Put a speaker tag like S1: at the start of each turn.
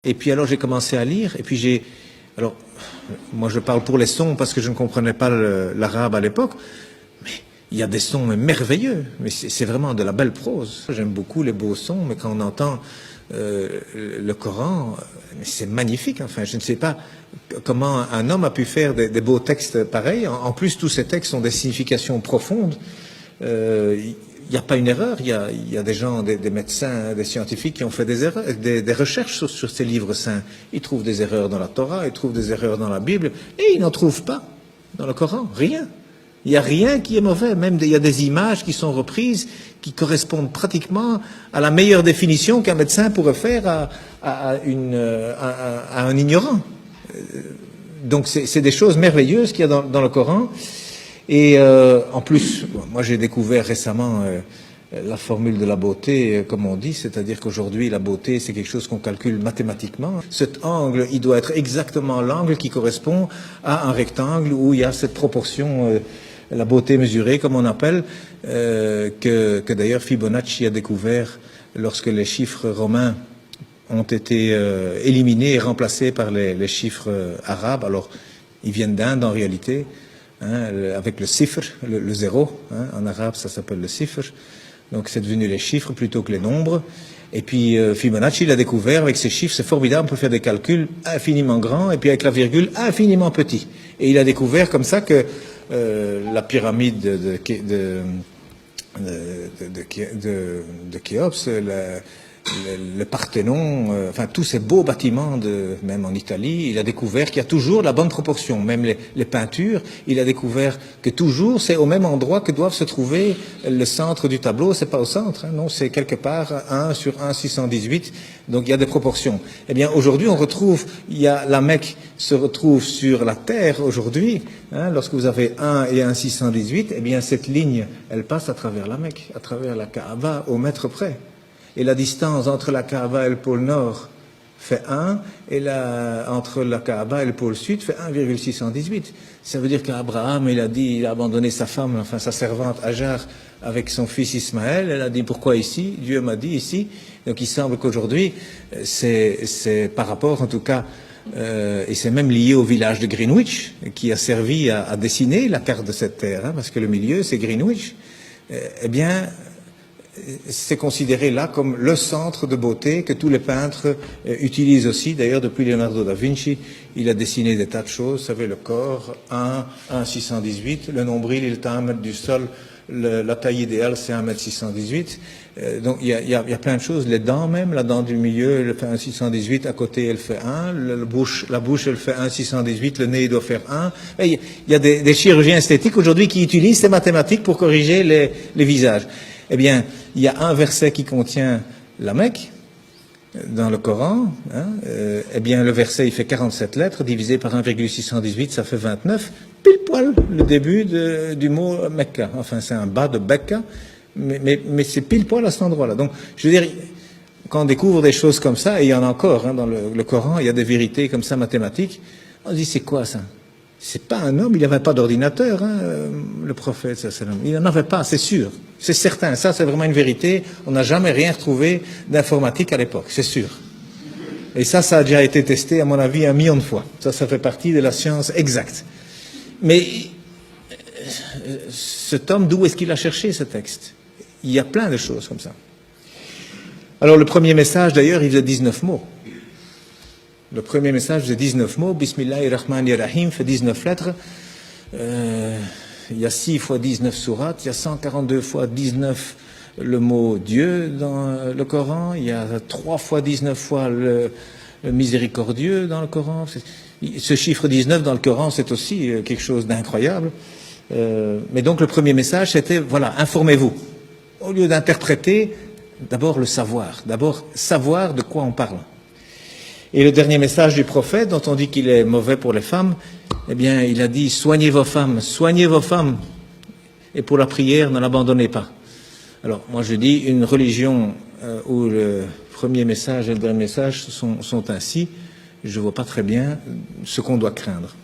S1: Et puis alors j'ai commencé à lire, et puis alors, moi je parle pour les sons parce que je ne comprenais pas l'arabe à l'époque, mais il y a des sons merveilleux, mais c'est vraiment de la belle prose. J'aime beaucoup les beaux sons, mais quand on entend le Coran, c'est magnifique. Enfin, je ne sais pas comment un homme a pu faire des beaux textes pareils. En plus, tous ces textes ont des significations profondes. Il n'y a pas une erreur. Il y a des gens, des médecins, des scientifiques qui ont fait des erreurs, des recherches sur ces livres saints. Ils trouvent des erreurs dans la Torah, ils trouvent des erreurs dans la Bible, et ils n'en trouvent pas dans le Coran. Rien. Il n'y a rien qui est mauvais. Même il y a des images qui sont reprises qui correspondent pratiquement à la meilleure définition qu'un médecin pourrait faire à un ignorant. Donc c'est des choses merveilleuses qu'il y a dans le Coran. Et en plus, moi j'ai découvert récemment la formule de la beauté, comme on dit, c'est-à-dire qu'aujourd'hui la beauté c'est quelque chose qu'on calcule mathématiquement. Cet angle, il doit être exactement l'angle qui correspond à un rectangle où il y a cette proportion, la beauté mesurée comme on appelle, que d'ailleurs Fibonacci a découvert lorsque les chiffres romains ont été éliminés et remplacés par les chiffres arabes. Alors ils viennent d'Inde en réalité. Avec le sifr, le zéro, en arabe ça s'appelle le sifr, donc c'est devenu les chiffres plutôt que les nombres. Et puis Fibonacci il a découvert avec ces chiffres, c'est formidable, on peut faire des calculs infiniment grands et puis avec la virgule infiniment petit. Et il a découvert comme ça que la pyramide de Khéops, le Parthénon, enfin tous ces beaux bâtiments, même en Italie, il a découvert qu'il y a toujours la bonne proportion. Même les peintures, il a découvert que toujours c'est au même endroit que doivent se trouver le centre du tableau. C'est pas au centre, non, c'est quelque part 1 sur 1,618. Donc il y a des proportions. Eh bien aujourd'hui on retrouve, la Mecque se retrouve sur la terre aujourd'hui. Lorsque vous avez 1 et 1,618, eh bien cette ligne, elle passe à travers la Mecque, à travers la Kaaba au mètre près. Et la distance entre la Kaaba et le pôle Nord fait 1, et entre la Kaaba et le pôle Sud fait 1,618. Ça veut dire qu'Abraham, il a abandonné sa femme, enfin sa servante Hajar, avec son fils Ismaël. Elle a dit, pourquoi ici? Dieu m'a dit ici. Donc il semble qu'aujourd'hui, c'est par rapport en tout cas, et c'est même lié au village de Greenwich, qui a servi à dessiner la carte de cette terre, parce que le milieu c'est Greenwich. Eh bien, c'est considéré là comme le centre de beauté que tous les peintres utilisent aussi. D'ailleurs, depuis Leonardo da Vinci, il a dessiné des tas de choses. Vous savez, le corps, 1,618, le nombril, il est à 1 mètre du sol, la taille idéale, c'est 1,618 m. Donc, il y a plein de choses. Les dents même, la dent du milieu, elle fait 1,618, à côté, elle fait 1. La bouche, elle fait 1,618, le nez, il doit faire 1. Et il y a des chirurgiens esthétiques aujourd'hui qui utilisent ces mathématiques pour corriger les visages. Eh bien, il y a un verset qui contient la Mecque dans le Coran. Eh bien, le verset, il fait 47 lettres, divisé par 1,618, ça fait 29. Pile poil le début du mot Mecca. Enfin, c'est un bas de Becca, mais c'est pile poil à cet endroit-là. Donc, je veux dire, quand on découvre des choses comme ça, et il y en a encore dans le Coran, il y a des vérités comme ça mathématiques, on se dit, c'est quoi ça? C'est pas un homme, il n'avait pas d'ordinateur, le prophète, il n'en avait pas, c'est sûr, c'est certain, ça c'est vraiment une vérité, on n'a jamais rien retrouvé d'informatique à l'époque, c'est sûr. Et ça a déjà été testé, à mon avis, 1 million de fois. Ça fait partie de la science exacte. Mais cet homme, d'où est-ce qu'il a cherché ce texte? Il y a plein de choses comme ça. Alors le premier message, d'ailleurs, il faisait 19 mots. Le premier message faisait 19 mots, Bismillahirrahmanirrahim, fait 19 lettres. Il y a 6 fois 19 sourates, il y a 142 fois 19 le mot Dieu dans le Coran, il y a 3 fois 19 fois le miséricordieux dans le Coran. Ce chiffre 19 dans le Coran, c'est aussi quelque chose d'incroyable. Mais donc le premier message, c'était, voilà, informez-vous. Au lieu d'interpréter, d'abord le savoir, d'abord savoir de quoi on parle. Et le dernier message du prophète, dont on dit qu'il est mauvais pour les femmes, eh bien, il a dit, soignez vos femmes, et pour la prière, ne l'abandonnez pas. Alors, moi je dis, une religion où le premier message et le dernier message sont ainsi, je ne vois pas très bien ce qu'on doit craindre.